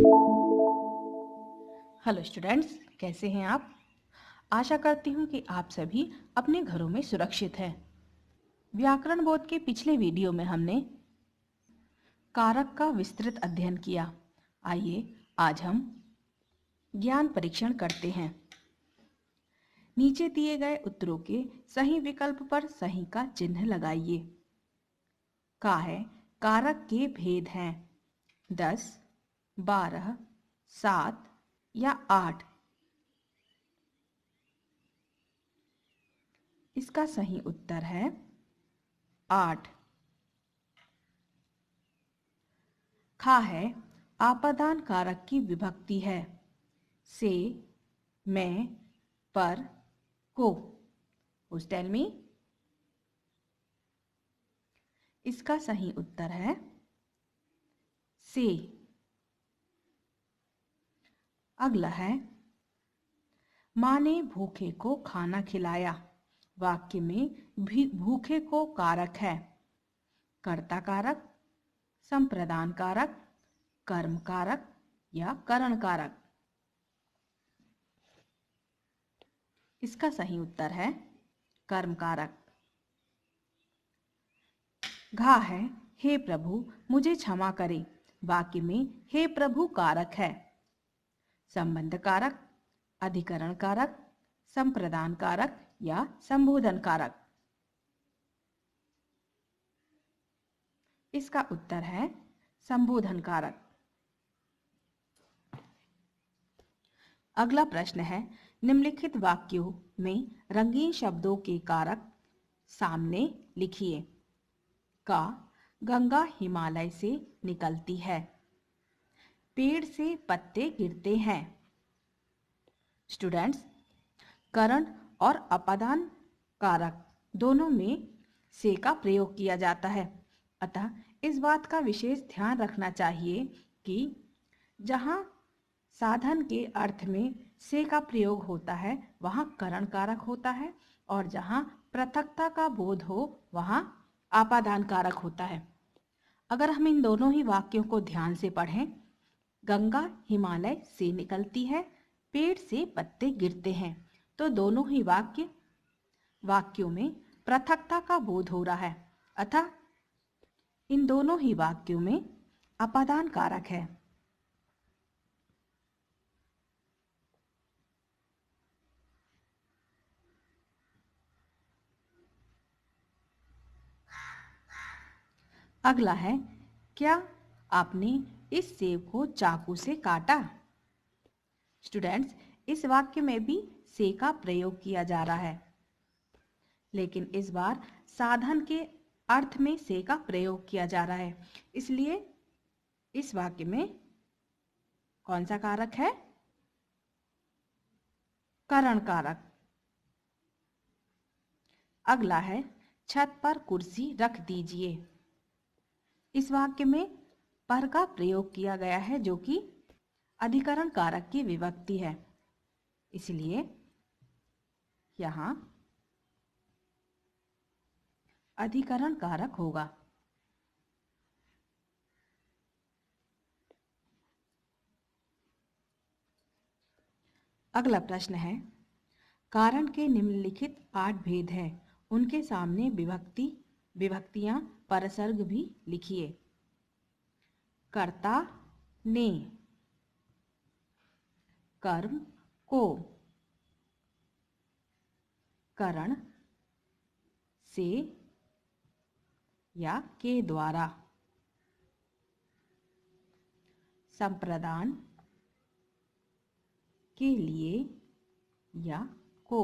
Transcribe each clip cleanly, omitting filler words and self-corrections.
Hello students, कैसे हैं आप? आशा करती हूँ कि आप सभी अपने घरों में सुरक्षित हैं। व्याकरण बोध के पिछले वीडियो में हमने कारक का विस्तृत अध्ययन किया। आइए आज हम ज्ञान परीक्षण करते हैं। नीचे दिए गए उत्तरों के सही विकल्प पर सही का चिन्ह लगाइए। का है कारक के भेद हैं 10, 12, 7 या 8। इसका सही उत्तर है 8। खा है आपादान कारक की विभक्ति है से, में, पर, को। Who's tell me? इसका सही उत्तर है से। अगला है माँ ने भूखे को खाना खिलाया। वाक्य में भी भूखे को कारक है कर्ता कारक, संप्रदान कारक, कर्म कारक या करण कारक। इसका सही उत्तर है कर्म कारक। घा है हे प्रभु मुझे क्षमा करे। वाक्य में हे प्रभु कारक है संबंध कारक, अधिकरण कारक, संप्रदान कारक या संबोधन कारक। इसका उत्तर है संबोधन कारक। अगला प्रश्न है निम्नलिखित वाक्यों में रंगीन शब्दों के कारक सामने लिखिए। का गंगा हिमालय से निकलती है। पेड़ से पत्ते गिरते हैं। स्टूडेंट्स, करण और अपादान कारक दोनों में से का प्रयोग किया जाता है। अतः इस बात का विशेष ध्यान रखना चाहिए कि जहाँ साधन के अर्थ में से का प्रयोग होता है वहाँ करण कारक होता है और जहाँ पृथकता का बोध हो वहाँ आपादान कारक होता है। अगर हम इन दोनों ही वाक्यों को ध्यान से पढ़ें, गंगा हिमालय से निकलती है, पेड़ से पत्ते गिरते हैं, तो दोनों ही वाक्यों में पृथकता का बोध हो रहा है। अतः इन दोनों ही वाक्यों में अपादान कारक है। अगला है क्या आपने इस सेब को चाकू से काटा। स्टूडेंट्स, इस वाक्य में भी से का प्रयोग किया जा रहा है, लेकिन इस बार साधन के अर्थ में से का प्रयोग किया जा रहा है। इसलिए इस वाक्य में कौन सा कारक है? करण कारक। अगला है छत पर कुर्सी रख दीजिए। इस वाक्य में पर का प्रयोग किया गया है जो कि अधिकरण कारक की विभक्ति है, इसलिए यहां अधिकरण कारक होगा। अगला प्रश्न है कारण के निम्नलिखित 8 भेद हैं, उनके सामने विभक्तियां परसर्ग भी लिखिए। कर्ता ने, कर्म को, करण से या के द्वारा, संप्रदान के लिए या को,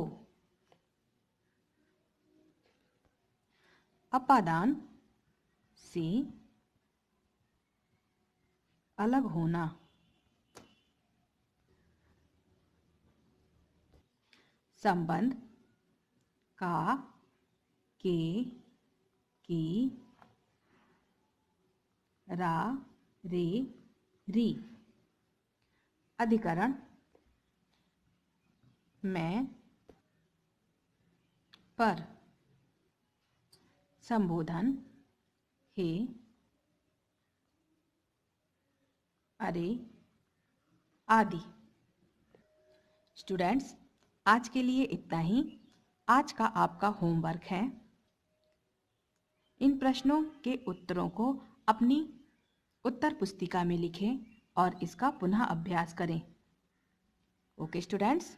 अपादान से अलग होना, संबंध का, के, की, रा, रे, री, अधिकरण में, पर, संबोधन हे, अरे, आदि। स्टूडेंट्स, आज के लिए इतना ही। आज का आपका होमवर्क है, इन प्रश्नों के उत्तरों को अपनी उत्तर पुस्तिका में लिखें और इसका पुनः अभ्यास करें। Okay students.